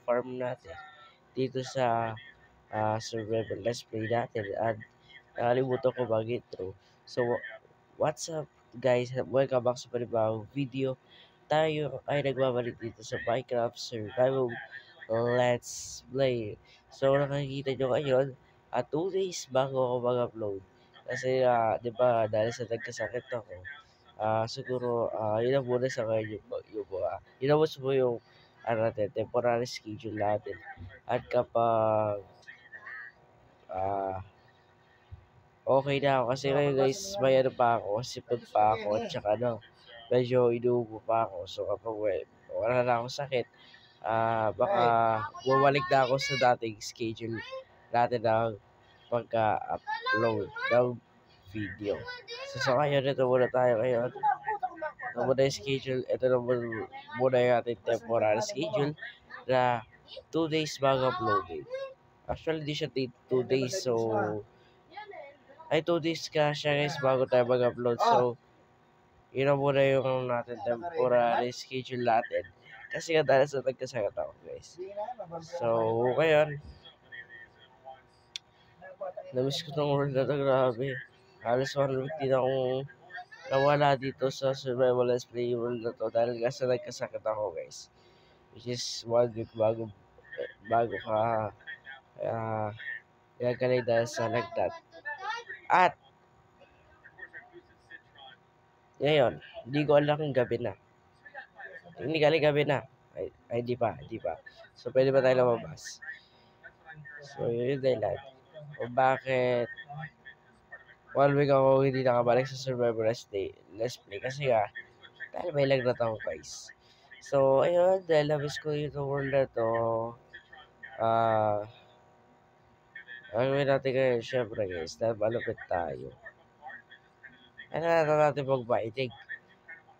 farm natin dito sa survival let's play natin. At nakalimutan ko mag-intro. So, what's up guys? Welcome back sa panibagong video. Tayo ay nagbabalik dito sa Minecraft Survival Let's Play. So, nakikita nyo ngayon, 2 days bago ako mag-upload. Kasi, di ba, dahil sa nagkasakit ako, siguro, yun ang muna sa ngayon yun ang mo yung, natin, temporary schedule natin. At kapag, okay na ako kasi ngayon guys, may ano pa ako, sipag pa ako, at saka medyo inuubo pa ako. So kapag wala na akong sakit, baka bumalik na ako sa dating schedule natin ng pagka-upload ng video. So ngayon, ito muna tayo ngayon. Ito muna yung schedule, ito na muna yung ating temporary schedule na 2 days bago uploading. Actually, di siya 2 days, so ay 2 days ka siya guys bago tayo mag-upload. So, yun na muna yung natin temporary schedule natin. Kasi nga dahil sa nagkasakit ako guys. So, ngayon, namiss ko ng world na to, grabe. Halos 1 week din akong nawala dito sa survival let's play world na to dahil nga sa nagkasakit ako guys. Which is 1 week bago ka gagaling dahil sa lagnat. At ngayon, hindi ko alam kung gabi na. Hindi gabi na. Ay, di pa. So, pwede ba tayo lumabas? So, yun yung dahilan. O bakit 1 week ako hindi nakabalik sa Survivor Let's Play. Kasi dahil may lagnat ako guys. So, ayun, dahil namiss ko yung world na to, ang gawin natin ngayon, syempre guys, dahil malupit tayo. Kailangan natin mag-mining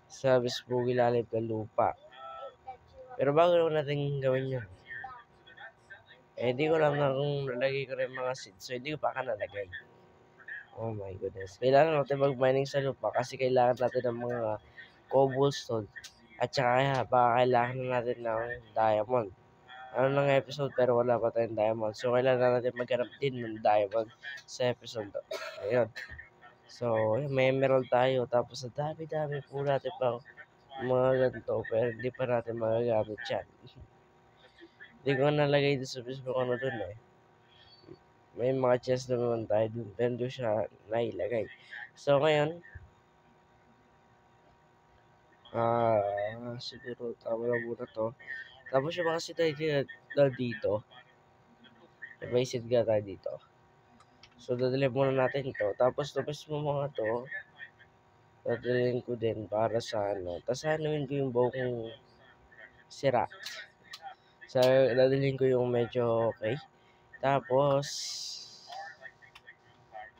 sa mismong ilalim ng lupa. Pero bago natin gawin yun, hindi ko lang na kung nalagay ko rin mga seeds. So, hindi ko pa nalagay. Oh my goodness. Kailangan natin mag-mining sa lupa kasi kailangan natin ng mga cobblestone. At saka baka kailangan natin ng diamond. Ano ng episode pero wala pa tayong diamond. So, kailangan natin maghanap din ng diamond sa episode. Ayun. So, may emerald tayo. Tapos, ang dami-dami po natin pang mga ganito. Pero hindi pa natin magagamit yan. Hindi ko nalagay doon sa mismo ano doon eh. May mga chest naman tayo doon. Pero doon siya nailagay. So, ngayon, siguro tama na muna to. Tapos yung mga sit tayo dito. May sit ka tayo dito. So, dadalhin muna natin ito. Tapos mo mga to. Dadalhin ko din para sa ano. Tapos hanuin ko yung buo kong sira. So, dadalhin ko yung medyo okay. Tapos,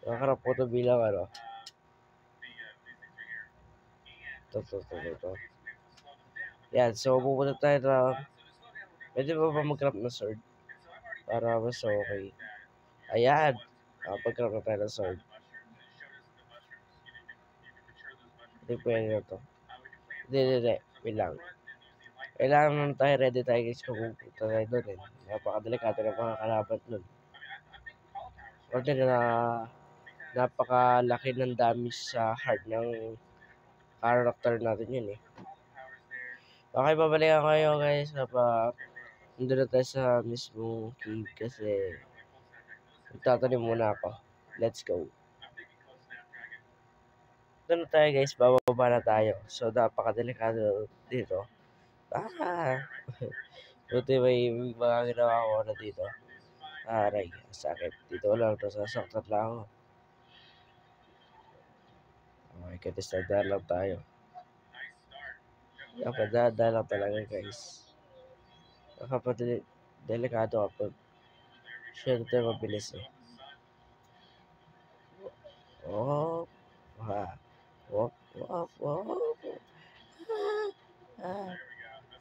nakakarap ko ito bilang ano. Ito. Yan. So, pupunta tayo na. Pwede ba mag-craft na sword? Para mas okay. Ayan. Pag-craft na tayo ng sword. Hindi pwede na to. Hindi. Wait lang. Kailangan naman tayo ready tayo guys kung pupunta tayo doon eh. Napakadelikado ng mga kalaban doon. Order na napakalaki ng damage sa heart ng character natin yun eh. Okay, babalikan kayo guys kapag nandun na tayo sa mismong cave kasi magtatanim muna ako. Let's go. Doon na tayo guys, bababa na tayo. So, napakadelikado dito. Buti may mga ginawa ko na dito. Aray, sakit. Dito lang to, sasaktan lang ako. Okay, kasi dadaan lang tayo. Dapat dadaan lang talaga guys. Kapag delikado kapag syempre mabilis eh. Oh,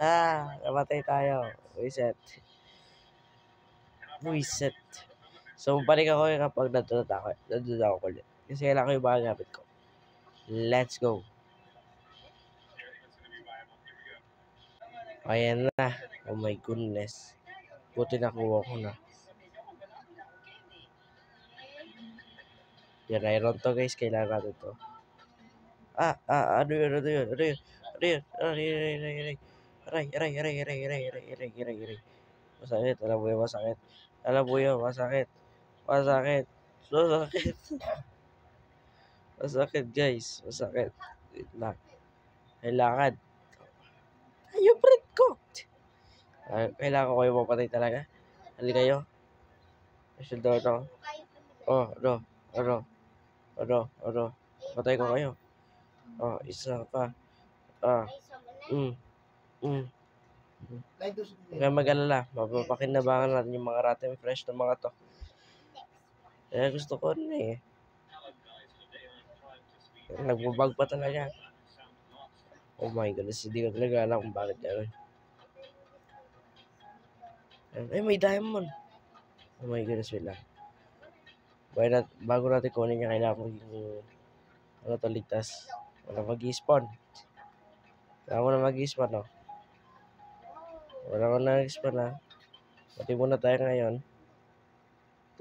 namatay tayo. Reset. So, balik ako kapag nandun ako ulit. Kasi kailangan ko yung mga gamit ko. Let's go. Ayan na. Oh my goodness. Buti nakuha ko na. Yan, iron to guys. Kailangan natin to. Ano yun? Ano yun? Ano yun? Ano yun? Aray. Aray. Masakit. Alam mo yun, masakit. Alam mo yun, masakit. Masakit. Masakit. Masakit guys. Masakit. Wait lang. Kailangan. Yung bread ko. Kailangan ko kayo mapatay talaga. Halika kayo. Special daw ito. Oh, ano. Patay ko kayo. Oh, isa pa. Ah, mm, mm. Huwag kang mag-alala. Mapapakinabangan natin yung mga rotten fresh ng mga to. Kaya gusto ko rin eh. Nagbabag pa talaga. Oh my goodness, hindi ko talaga alam kung bakit gano'n. Ay, may diamond. Oh my goodness, wait lang. Bago natin kunin niya, kailangan ko yung ano to, ligtas. Wala mag-i-spawn. Kailangan ko na mag-i-spawn, no? Wala ko na mag-i-spawn, ha? Pati muna tayo ngayon.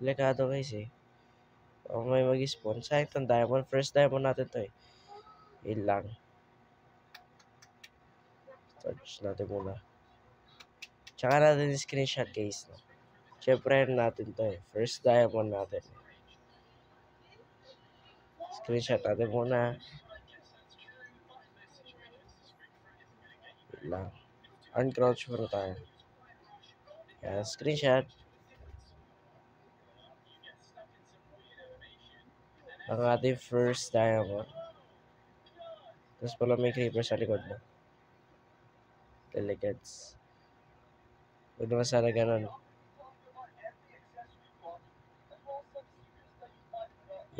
Delikado guys, eh. Kung may mag-i-spawn, sayang itong diamond. First diamond natin to, eh. Yun lang. Search natin muna. Tsaka natin yung screenshot, guys, no? Siyempre, natin to, eh. First diamond natin. Screenshot natin muna. Wait lang. Uncrouch muna tayo. Yan, screenshot. Ang ating first diamond. Tapos pala may creeper sa likod mo. Delegates. Huwag naman sana ganun.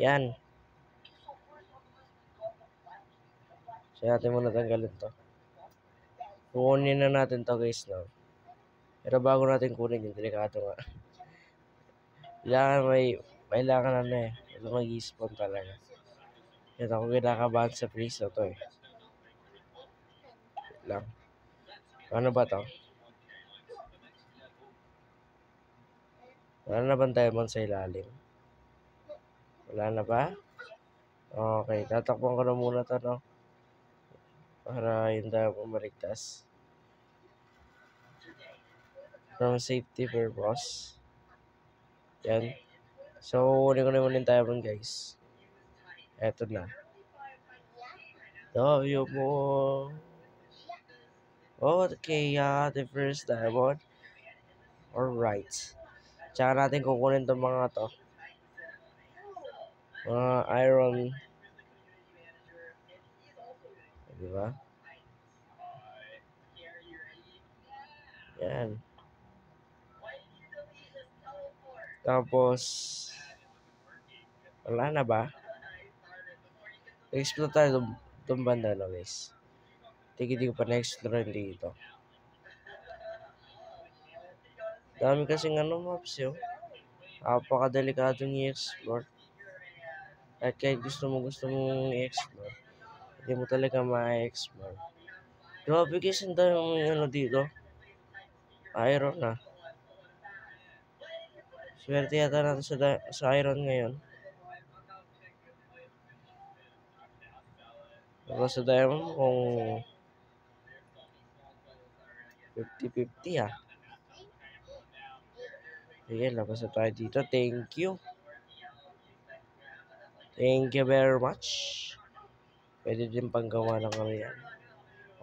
Yan. So natin muna tanggalin to. Kukunin na natin to guys, no? Pero bago natin kunin yung delikado nga. Kailangan ano eh. Kailangan mag-i-spawn talaga. Yan ako kinakabahan sa place na to eh. Wait lang. Ano ba to? Wala na bang diamond sa ilalim? Wala na ba? Okay, tatakpan ko na muna to, no? Para yung diamond maligtas. From safety purpose. Yan. So, kunin ko na muna yung diamond, guys. Eto na. W mo. Okay, the first diamond. Alright. Tsaka natin kukunin itong mga to. Mga iron. Diba? Yan. Tapos, wala na ba? Explore tayo itong banda, no, guys. Hindi ko pa na-explore dito. Dami kasing maps yun. Napakadelikadong i-explore. At kahit gusto mong i-explore, hindi mo talaga ma-explore. Grabe guys, ang dami dito. Iron na. Swerte yata natin sa iron ngayon. Ako sa diamond kung 50-50 ah. Sige, labas na tayo dito. Thank you. Thank you very much. Pwede din panggawa ng ano yan.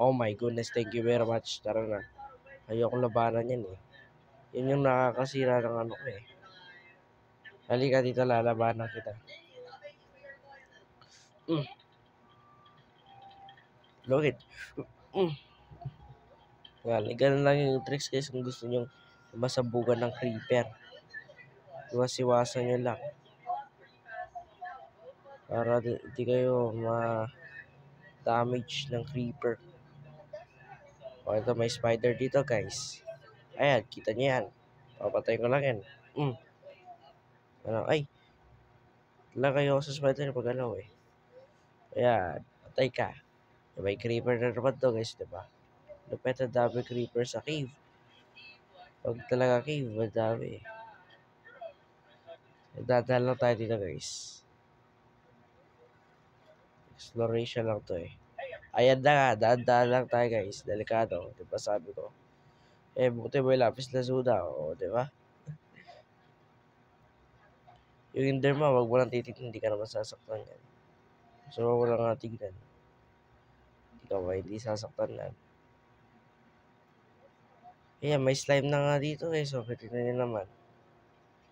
Oh my goodness, thank you very much. Tara na. Ayokong labanan yan eh. Yun yung nakakasira ng ano ko eh. Halika dito, lalabanan kita. Look it. Well, ganun lang yung tricks guys kung gusto nyo masabugan ng creeper. Iwas-iwasan nyo lang. Para di kayo ma-damage ng creeper. O ito, may spider dito guys. Ayan, kita nyo yan. Papatay ko lang yan. Ano, ay. Wala kayo sa spider pag-alaw eh. Ayan, patay ka. May creeper na naman to guys, diba? Lupet na dami creeper sa cave. Pag talaga cave, madami. Dadaan lang tayo dito guys. Exploration lang to eh. Ayan na nga, daan-daan lang tayo guys. Delikado, di ba sabi ko? Eh, buti mo yung lapis lazuli, o, di ba? Yung Enderman, wag mo lang titignan, hindi ka naman sasaktan yan. So, wag mo lang nga tignan. Hindi ka ba hindi sasaktan yan. Ayan, may slime na nga dito eh. So, tignan nyo naman.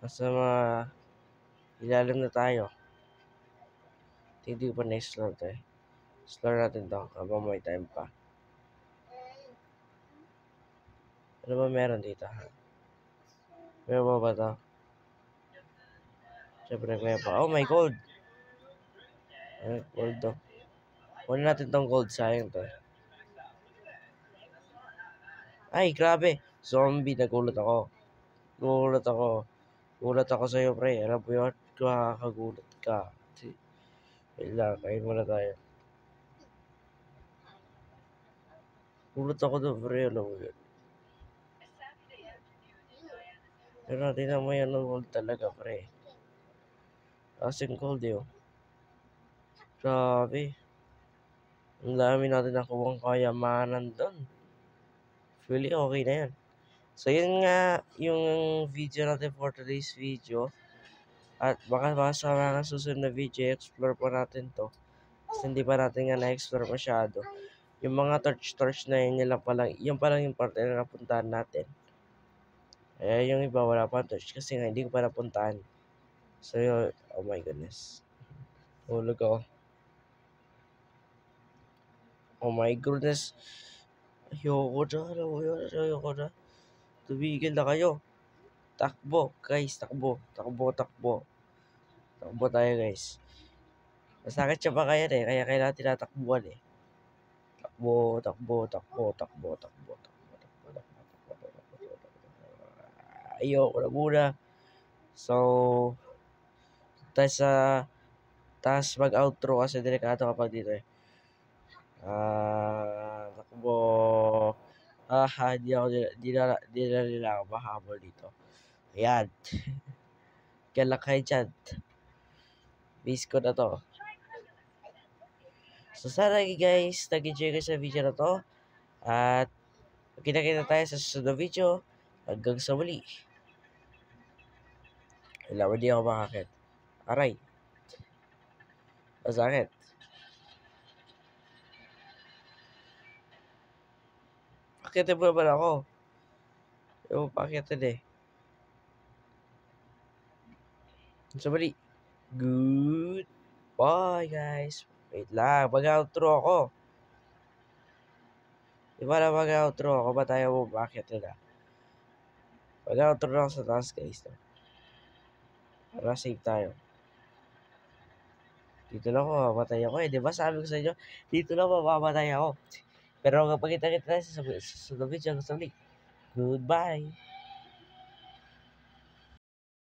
Nasa mga ilalim na tayo. Hindi ko pa na-explore to eh. Explore natin to habang may time pa. Ano ba meron dito? Meron ba ba to? Siyempre, may pa. Oh, may gold. Gold to. Kunin natin tong gold. Sayang to. Ay, grabe. Zombie. Nagulat ako. Gulat ako sa'yo, pre. Alam mo yun? Kakagulat ka. Wait lang. Kain muna tayo. Gulat ako doon, pre. Alam mo yun? Pero tingnan mo yan. Gold talaga, pre. Kasing gold yun. Grabe. Ang dami natin nakuha kayamanan doon. Really okay na yan. So, yun nga yung video natin for today's video. At baka sa mga susunod na video, explore pa natin to. Kasi hindi pa natin nga na-explore masyado. Yung mga torch na yun, yun pa lang yung parte na napuntahan natin. Eh, yung iba wala pa torch kasi nga hindi ko pa napuntahan. So, yun, oh my goodness. Hulog ako. Oh my goodness. Ayoko na. Tumigil na kayo. Takbo, guys. Takbo tayo, guys. Masakit siya ba kaya eh. Kaya kailangan tinatakbuhan eh. Takbo. Ayoko na muna. So, tayo sa taas mag-outro kasi delikado kapag dito eh. Takbo. Di na nila ako mahabol dito. Ayan. Kailan kayo dyan. Base ko na to. So, sana guys, nag-enjoy kayo sa video na to. At, kita tayo sa susunod na video. Hanggang sa muli. Wala, hindi ako makakit. Aray. Masakit. Pakitin mo naman ako. Yung pakitin eh. So, muli. Goodbye, guys. Wait lang. Mag-outro ako. Di ba na mag-outro ako? Ba tayo mo bakit nila? Mag-outro na ako sa taas, guys. Para safe tayo. Dito lang ako, mamatay ako eh. Di ba sabi ko sa inyo, dito lang mamamatay ako. Pero kapag kita sa video, gusto ulit. Goodbye.